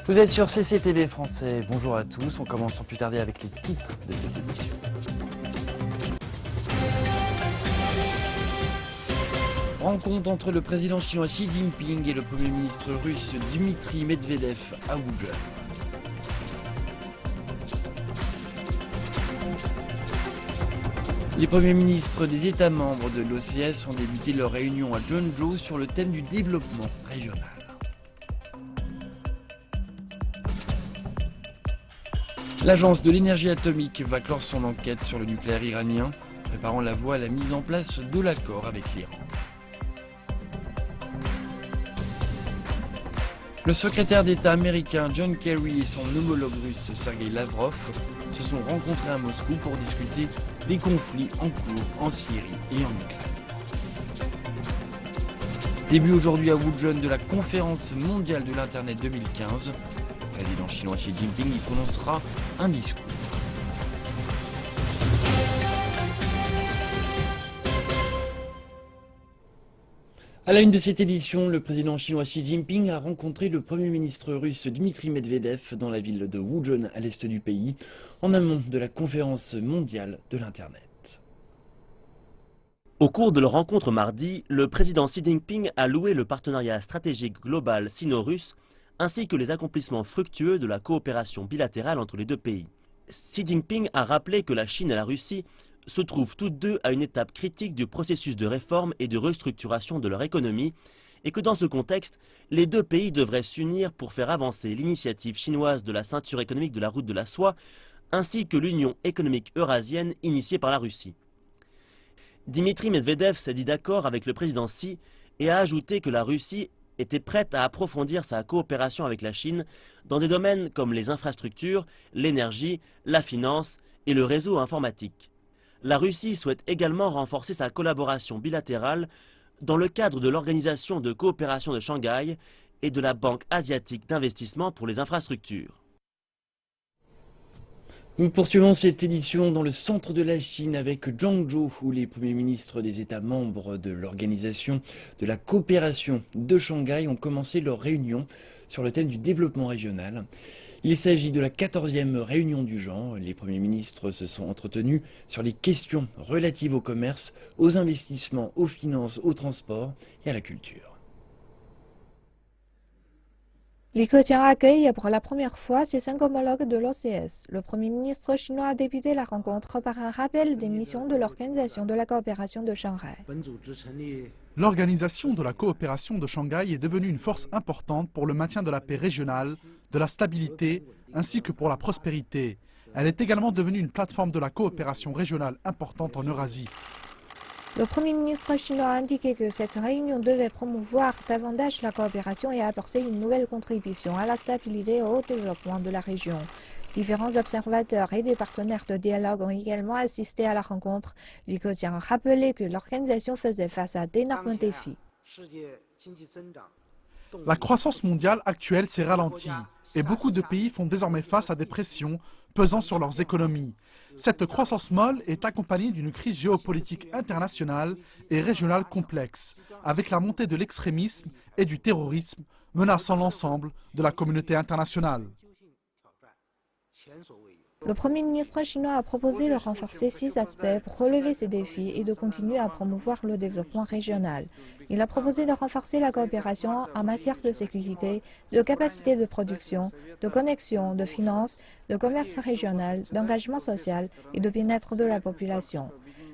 Vous êtes sur CCTV français, bonjour à tous, on commence sans plus tarder avec les titres de cette émission. Rencontre entre le président chinois Xi Jinping et le premier ministre russe Dmitri Medvedev à Wuhan. Les premiers ministres des États membres de l'OCS ont débuté leur réunion à Zhengzhou sur le thème du développement régional. L'agence de l'énergie atomique va clore son enquête sur le nucléaire iranien, préparant la voie à la mise en place de l'accord avec l'Iran. Le secrétaire d'État américain John Kerry et son homologue russe Sergei Lavrov se sont rencontrés à Moscou pour discuter des conflits en cours en Syrie et en Ukraine. Début aujourd'hui à Wuhan de la conférence mondiale de l'Internet 2015. Le président chinois Xi Jinping y prononcera un discours. À la une de cette édition, le président chinois Xi Jinping a rencontré le premier ministre russe Dmitri Medvedev dans la ville de Wuhan, à l'est du pays, en amont de la conférence mondiale de l'Internet. Au cours de leur rencontre mardi, le président Xi Jinping a loué le partenariat stratégique global sino-russe ainsi que les accomplissements fructueux de la coopération bilatérale entre les deux pays. Xi Jinping a rappelé que la Chine et la Russie se trouvent toutes deux à une étape critique du processus de réforme et de restructuration de leur économie et que dans ce contexte, les deux pays devraient s'unir pour faire avancer l'initiative chinoise de la ceinture économique de la route de la soie ainsi que l'Union économique eurasienne initiée par la Russie. Dmitri Medvedev s'est dit d'accord avec le président Xi et a ajouté que la Russie était prête à approfondir sa coopération avec la Chine dans des domaines comme les infrastructures, l'énergie, la finance et le réseau informatique. La Russie souhaite également renforcer sa collaboration bilatérale dans le cadre de l'Organisation de coopération de Shanghai et de la Banque asiatique d'investissement pour les infrastructures. Nous poursuivons cette édition dans le centre de la Chine avec Zhengzhou, où les premiers ministres des États membres de l'Organisation de la coopération de Shanghai ont commencé leur réunion sur le thème du développement régional. Il s'agit de la 14e réunion du genre. Les premiers ministres se sont entretenus sur les questions relatives au commerce, aux investissements, aux finances, au transport et à la culture. Li Keqiang accueille pour la première fois ses 5 homologues de l'OCS. Le Premier ministre chinois a débuté la rencontre par un rappel des missions de l'Organisation de la coopération de Shanghai. L'Organisation de la coopération de Shanghai est devenue une force importante pour le maintien de la paix régionale, de la stabilité ainsi que pour la prospérité. Elle est également devenue une plateforme de la coopération régionale importante en Eurasie. Le Premier ministre chinois a indiqué que cette réunion devait promouvoir davantage la coopération et apporter une nouvelle contribution à la stabilité et au développement de la région. Différents observateurs et des partenaires de dialogue ont également assisté à la rencontre. Li Keqiang a rappelé que l'organisation faisait face à d'énormes défis. La croissance mondiale actuelle s'est ralentie et beaucoup de pays font désormais face à des pressions pesant sur leurs économies. Cette croissance molle est accompagnée d'une crise géopolitique internationale et régionale complexe, avec la montée de l'extrémisme et du terrorisme menaçant l'ensemble de la communauté internationale. Le Premier ministre chinois a proposé de renforcer 6 aspects pour relever ces défis et de continuer à promouvoir le développement régional. Il a proposé de renforcer la coopération en matière de sécurité, de capacité de production, de connexion, de finances, de commerce régional, d'engagement social et de bien-être de la population.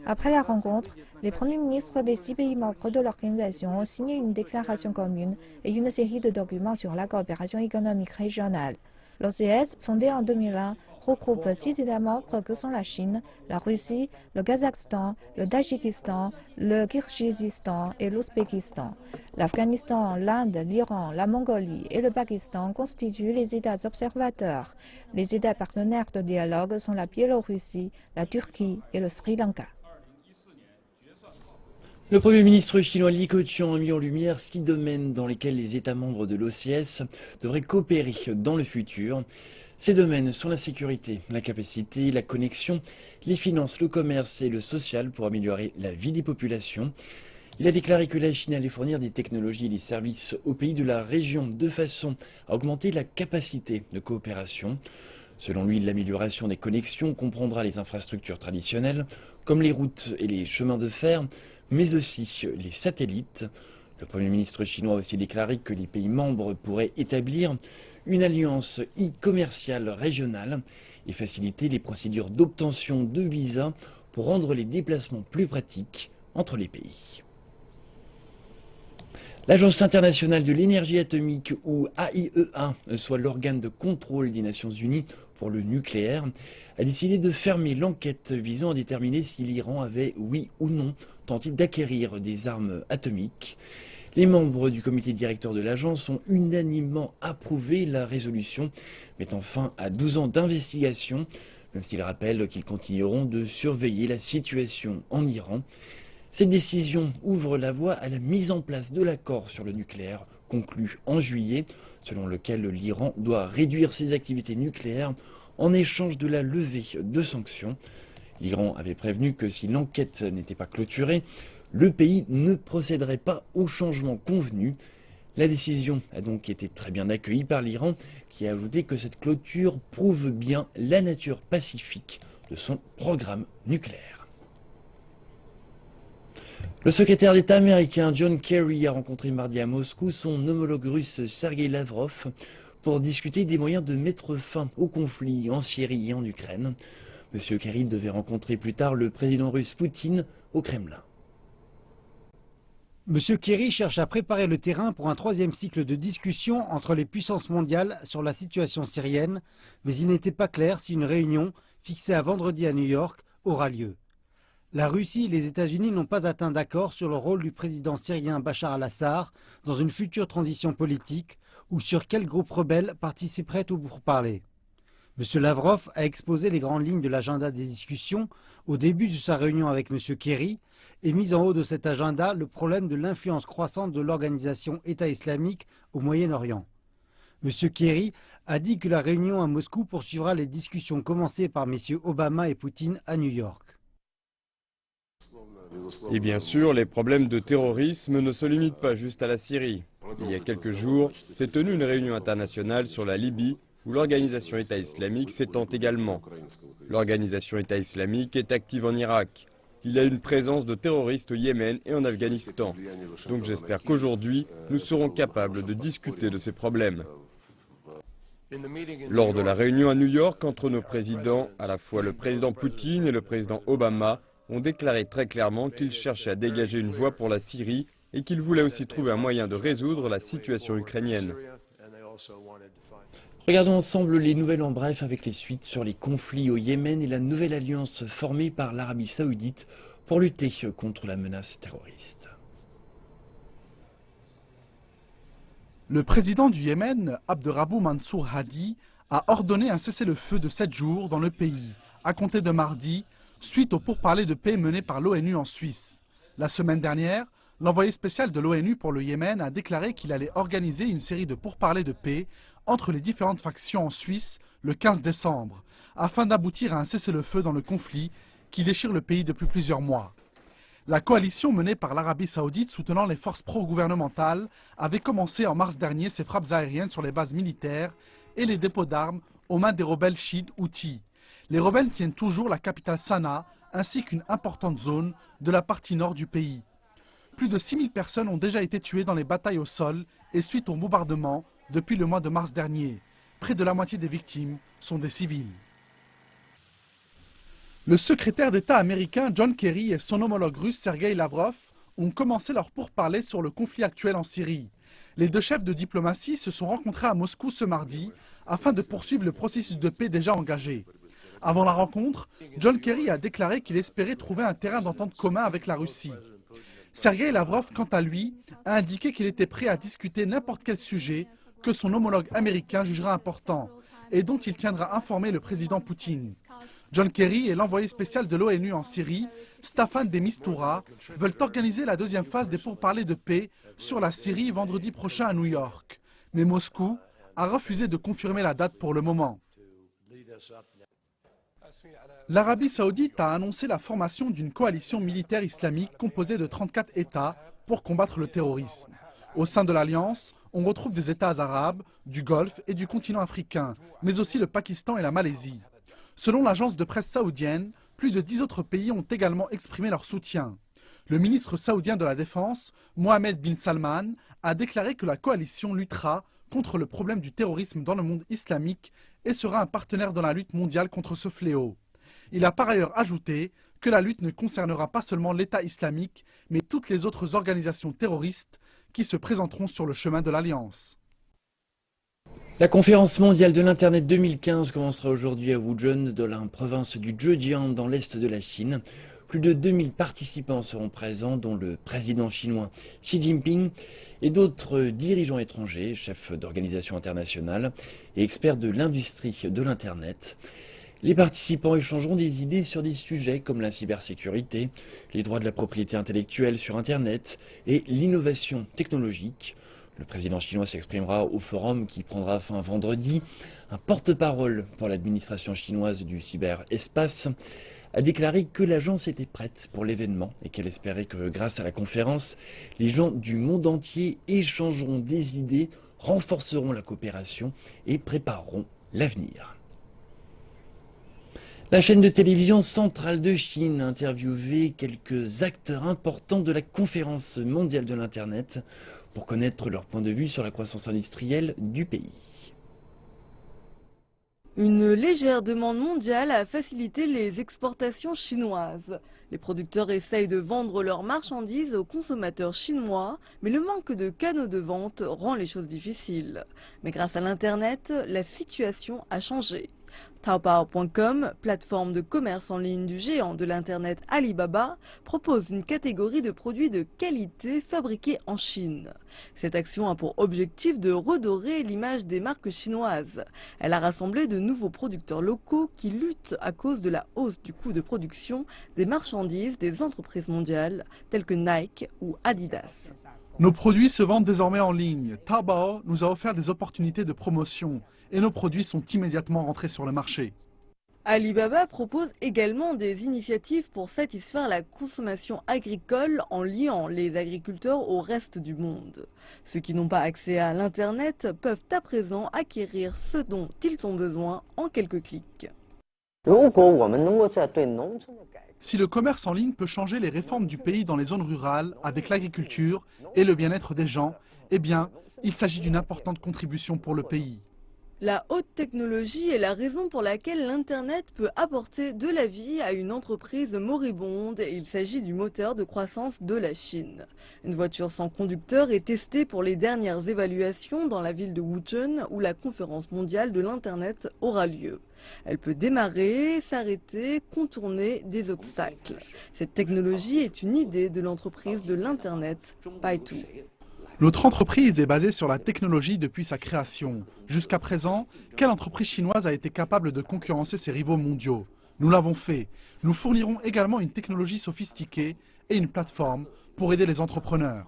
Après la rencontre, les premiers ministres des 6 pays membres de l'organisation ont signé une déclaration commune et une série de documents sur la coopération économique régionale. L'OCS, fondé en 2001, regroupe 6 États membres que sont la Chine, la Russie, le Kazakhstan, le Tadjikistan, le Kirghizistan et l'Ouzbékistan. L'Afghanistan, l'Inde, l'Iran, la Mongolie et le Pakistan constituent les États observateurs. Les États partenaires de dialogue sont la Biélorussie, la Turquie et le Sri Lanka. Le Premier ministre chinois Li Keqiang a mis en lumière 6 domaines dans lesquels les États membres de l'OCS devraient coopérer dans le futur. Ces domaines sont la sécurité, la capacité, la connexion, les finances, le commerce et le social pour améliorer la vie des populations. Il a déclaré que la Chine allait fournir des technologies et des services aux pays de la région de façon à augmenter la capacité de coopération. Selon lui, l'amélioration des connexions comprendra les infrastructures traditionnelles, comme les routes et les chemins de fer, mais aussi les satellites. Le Premier ministre chinois a aussi déclaré que les pays membres pourraient établir une alliance e-commerciale régionale et faciliter les procédures d'obtention de visas pour rendre les déplacements plus pratiques entre les pays. L'Agence internationale de l'énergie atomique, ou AIEA, soit l'organe de contrôle des Nations Unies pour le nucléaire, a décidé de fermer l'enquête visant à déterminer si l'Iran avait, oui ou non, tenté d'acquérir des armes atomiques. Les membres du comité directeur de l'agence ont unanimement approuvé la résolution mettant fin à 12 ans d'investigation, même s'ils rappellent qu'ils continueront de surveiller la situation en Iran. Cette décision ouvre la voie à la mise en place de l'accord sur le nucléaire conclu en juillet, selon lequel l'Iran doit réduire ses activités nucléaires en échange de la levée de sanctions. L'Iran avait prévenu que si l'enquête n'était pas clôturée, le pays ne procéderait pas au changement convenu. La décision a donc été très bien accueillie par l'Iran, qui a ajouté que cette clôture prouve bien la nature pacifique de son programme nucléaire. Le secrétaire d'État américain John Kerry a rencontré mardi à Moscou son homologue russe Sergei Lavrov pour discuter des moyens de mettre fin au conflit en Syrie et en Ukraine. M. Kerry devait rencontrer plus tard le président russe Poutine au Kremlin. M. Kerry cherche à préparer le terrain pour un troisième cycle de discussion entre les puissances mondiales sur la situation syrienne, mais il n'était pas clair si une réunion, fixée à vendredi à New York, aura lieu. La Russie et les États-Unis n'ont pas atteint d'accord sur le rôle du président syrien Bachar al-Assad dans une future transition politique ou sur quel groupe rebelle participerait au pourparlers. M. Lavrov a exposé les grandes lignes de l'agenda des discussions au début de sa réunion avec M. Kerry et mis en haut de cet agenda le problème de l'influence croissante de l'organisation État islamique au Moyen-Orient. M. Kerry a dit que la réunion à Moscou poursuivra les discussions commencées par M. Obama et Poutine à New York. Et bien sûr, les problèmes de terrorisme ne se limitent pas juste à la Syrie. Il y a quelques jours, s'est tenue une réunion internationale sur la Libye où l'organisation État islamique s'étend également. L'organisation État islamique est active en Irak. Il y a une présence de terroristes au Yémen et en Afghanistan. Donc j'espère qu'aujourd'hui, nous serons capables de discuter de ces problèmes. Lors de la réunion à New York entre nos présidents, à la fois le président Poutine et le président Obama, ont déclaré très clairement qu'ils cherchaient à dégager une voie pour la Syrie et qu'ils voulaient aussi trouver un moyen de résoudre la situation ukrainienne. Regardons ensemble les nouvelles en bref avec les suites sur les conflits au Yémen et la nouvelle alliance formée par l'Arabie Saoudite pour lutter contre la menace terroriste. Le président du Yémen, Abderrabou Mansour Hadi, a ordonné un cessez-le-feu de 7 jours dans le pays, à compter de mardi, suite aux pourparlers de paix menés par l'ONU en Suisse. La semaine dernière, l'envoyé spécial de l'ONU pour le Yémen a déclaré qu'il allait organiser une série de pourparlers de paix entre les différentes factions en Suisse le 15 décembre, afin d'aboutir à un cessez-le-feu dans le conflit qui déchire le pays depuis plusieurs mois. La coalition menée par l'Arabie Saoudite soutenant les forces pro-gouvernementales avait commencé en mars dernier ses frappes aériennes sur les bases militaires et les dépôts d'armes aux mains des rebelles chiites houthis. Les rebelles tiennent toujours la capitale Sanaa ainsi qu'une importante zone de la partie nord du pays. Plus de 6000 personnes ont déjà été tuées dans les batailles au sol et suite aux bombardements depuis le mois de mars dernier. Près de la moitié des victimes sont des civils. Le secrétaire d'État américain John Kerry et son homologue russe Sergei Lavrov ont commencé leurs pourparlers sur le conflit actuel en Syrie. Les deux chefs de diplomatie se sont rencontrés à Moscou ce mardi afin de poursuivre le processus de paix déjà engagé. Avant la rencontre, John Kerry a déclaré qu'il espérait trouver un terrain d'entente commun avec la Russie. Sergei Lavrov, quant à lui, a indiqué qu'il était prêt à discuter n'importe quel sujet que son homologue américain jugera important et dont il tiendra informé le président Poutine. John Kerry et l'envoyé spécial de l'ONU en Syrie, Staffan de Mistura, veulent organiser la deuxième phase des pourparlers de paix sur la Syrie vendredi prochain à New York. Mais Moscou a refusé de confirmer la date pour le moment. L'Arabie saoudite a annoncé la formation d'une coalition militaire islamique composée de 34 États pour combattre le terrorisme. Au sein de l'Alliance, on retrouve des États arabes, du Golfe et du continent africain, mais aussi le Pakistan et la Malaisie. Selon l'agence de presse saoudienne, plus de 10 autres pays ont également exprimé leur soutien. Le ministre saoudien de la Défense, Mohammed bin Salman, a déclaré que la coalition luttera contre le problème du terrorisme dans le monde islamique et sera un partenaire dans la lutte mondiale contre ce fléau. Il a par ailleurs ajouté que la lutte ne concernera pas seulement l'État islamique, mais toutes les autres organisations terroristes qui se présenteront sur le chemin de l'Alliance. La conférence mondiale de l'Internet 2015 commencera aujourd'hui à Wuzhen, dans la province du Zhejiang, dans l'est de la Chine. Plus de 2000 participants seront présents, dont le président chinois Xi Jinping et d'autres dirigeants étrangers, chefs d'organisations internationales et experts de l'industrie de l'Internet. Les participants échangeront des idées sur des sujets comme la cybersécurité, les droits de la propriété intellectuelle sur Internet et l'innovation technologique. Le président chinois s'exprimera au forum qui prendra fin vendredi. Un porte-parole pour l'administration chinoise du cyberespace a déclaré que l'agence était prête pour l'événement et qu'elle espérait que grâce à la conférence, les gens du monde entier échangeront des idées, renforceront la coopération et prépareront l'avenir. La chaîne de télévision centrale de Chine a interviewé quelques acteurs importants de la conférence mondiale de l'Internet pour connaître leur point de vue sur la croissance industrielle du pays. Une légère demande mondiale a facilité les exportations chinoises. Les producteurs essayent de vendre leurs marchandises aux consommateurs chinois, mais le manque de canaux de vente rend les choses difficiles. Mais grâce à l'Internet, la situation a changé. Taobao.com, plateforme de commerce en ligne du géant de l'Internet Alibaba, propose une catégorie de produits de qualité fabriqués en Chine. Cette action a pour objectif de redorer l'image des marques chinoises. Elle a rassemblé de nouveaux producteurs locaux qui luttent à cause de la hausse du coût de production des marchandises des entreprises mondiales telles que Nike ou Adidas. Nos produits se vendent désormais en ligne. Taobao nous a offert des opportunités de promotion et nos produits sont immédiatement rentrés sur le marché. Alibaba propose également des initiatives pour satisfaire la consommation agricole en liant les agriculteurs au reste du monde. Ceux qui n'ont pas accès à l'Internet peuvent à présent acquérir ce dont ils ont besoin en quelques clics. Si le commerce en ligne peut changer les réformes du pays dans les zones rurales avec l'agriculture et le bien-être des gens, eh bien, il s'agit d'une importante contribution pour le pays. La haute technologie est la raison pour laquelle l'Internet peut apporter de la vie à une entreprise moribonde et il s'agit du moteur de croissance de la Chine. Une voiture sans conducteur est testée pour les dernières évaluations dans la ville de Wuzhen où la conférence mondiale de l'Internet aura lieu. Elle peut démarrer, s'arrêter, contourner des obstacles. Cette technologie est une idée de l'entreprise de l'Internet, Baidu. Notre entreprise est basée sur la technologie depuis sa création. Jusqu'à présent, quelle entreprise chinoise a été capable de concurrencer ses rivaux mondiaux? Nous l'avons fait. Nous fournirons également une technologie sophistiquée et une plateforme pour aider les entrepreneurs.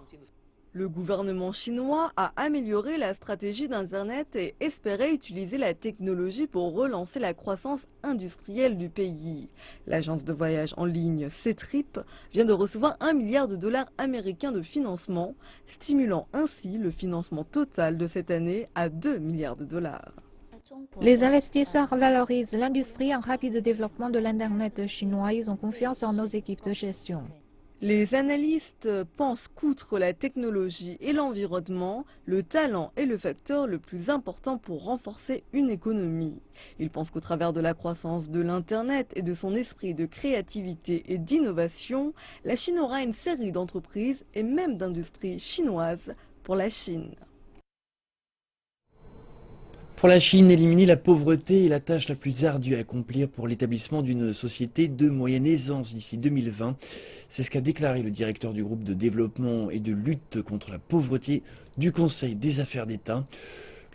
Le gouvernement chinois a amélioré la stratégie d'Internet et espérait utiliser la technologie pour relancer la croissance industrielle du pays. L'agence de voyage en ligne Ctrip vient de recevoir $1 milliard américains de financement, stimulant ainsi le financement total de cette année à $2 milliards. Les investisseurs valorisent l'industrie en rapide développement de l'Internet chinois. Ils ont confiance en nos équipes de gestion. Les analystes pensent qu'outre la technologie et l'environnement, le talent est le facteur le plus important pour renforcer une économie. Ils pensent qu'au travers de la croissance de l'Internet et de son esprit de créativité et d'innovation, la Chine aura une série d'entreprises et même d'industries chinoises pour la Chine. Pour la Chine, éliminer la pauvreté est la tâche la plus ardue à accomplir pour l'établissement d'une société de moyenne aisance d'ici 2020. C'est ce qu'a déclaré le directeur du groupe de développement et de lutte contre la pauvreté du Conseil des affaires d'État.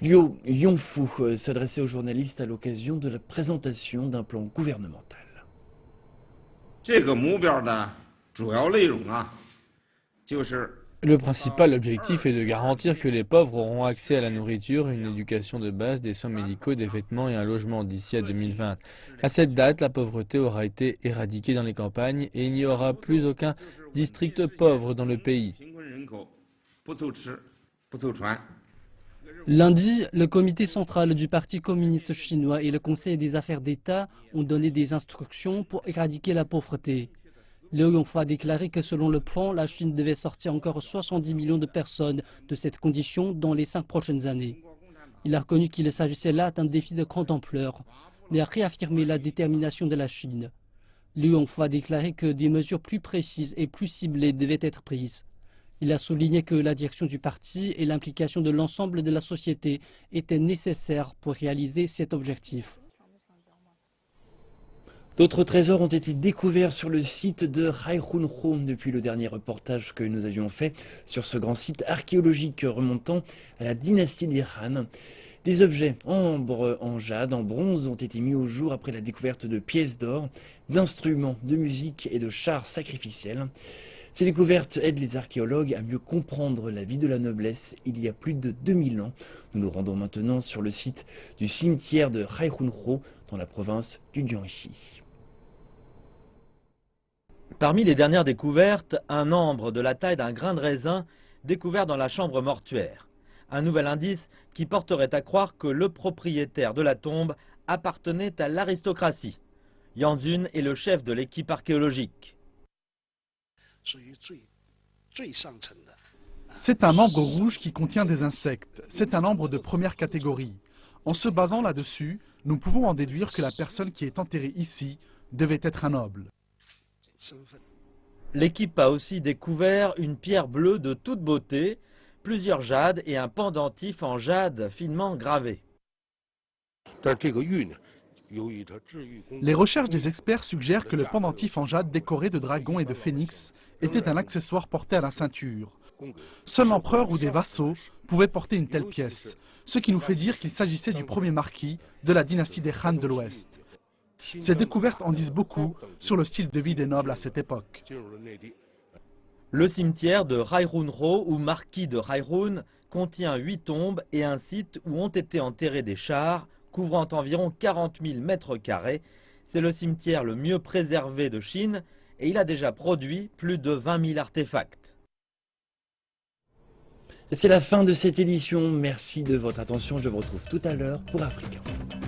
Liu Yongfu s'adressait aux journalistes à l'occasion de la présentation d'un plan gouvernemental. 这个目标的主要内容就是 Le principal objectif est de garantir que les pauvres auront accès à la nourriture, une éducation de base, des soins médicaux, des vêtements et un logement d'ici à 2020. À cette date, la pauvreté aura été éradiquée dans les campagnes et il n'y aura plus aucun district pauvre dans le pays. Lundi, le comité central du Parti communiste chinois et le Conseil des affaires d'État ont donné des instructions pour éradiquer la pauvreté. Liu Yongfa a déclaré que selon le plan, la Chine devait sortir encore 70 millions de personnes de cette condition dans les 5 prochaines années. Il a reconnu qu'il s'agissait là d'un défi de grande ampleur, mais a réaffirmé la détermination de la Chine. Liu Yongfa a déclaré que des mesures plus précises et plus ciblées devaient être prises. Il a souligné que la direction du parti et l'implication de l'ensemble de la société étaient nécessaires pour réaliser cet objectif. D'autres trésors ont été découverts sur le site de Raihunro depuis le dernier reportage que nous avions fait sur ce grand site archéologique remontant à la dynastie des Han. Des objets en ambre, en jade, en bronze ont été mis au jour après la découverte de pièces d'or, d'instruments de musique et de chars sacrificiels. Ces découvertes aident les archéologues à mieux comprendre la vie de la noblesse il y a plus de 2000 ans. Nous nous rendons maintenant sur le site du cimetière de Raihunro dans la province du Jiangxi. Parmi les dernières découvertes, un ambre de la taille d'un grain de raisin découvert dans la chambre mortuaire. Un nouvel indice qui porterait à croire que le propriétaire de la tombe appartenait à l'aristocratie. Yang Zun est le chef de l'équipe archéologique. C'est un ambre rouge qui contient des insectes. C'est un ambre de première catégorie. En se basant là-dessus, nous pouvons en déduire que la personne qui est enterrée ici devait être un noble. L'équipe a aussi découvert une pierre bleue de toute beauté, plusieurs jades et un pendentif en jade finement gravé. Les recherches des experts suggèrent que le pendentif en jade décoré de dragons et de phénix était un accessoire porté à la ceinture. Seul l'empereur ou des vassaux pouvaient porter une telle pièce, ce qui nous fait dire qu'il s'agissait du premier marquis de la dynastie des Han de l'Ouest. Ces découvertes en disent beaucoup sur le style de vie des nobles à cette époque. Le cimetière de Raihunro ou marquis de Raihun contient 8 tombes et un site où ont été enterrés des chars couvrant environ 40 000 mètres carrés. C'est le cimetière le mieux préservé de Chine et il a déjà produit plus de 20 000 artefacts. C'est la fin de cette édition. Merci de votre attention. Je vous retrouve tout à l'heure pour Afrique Info.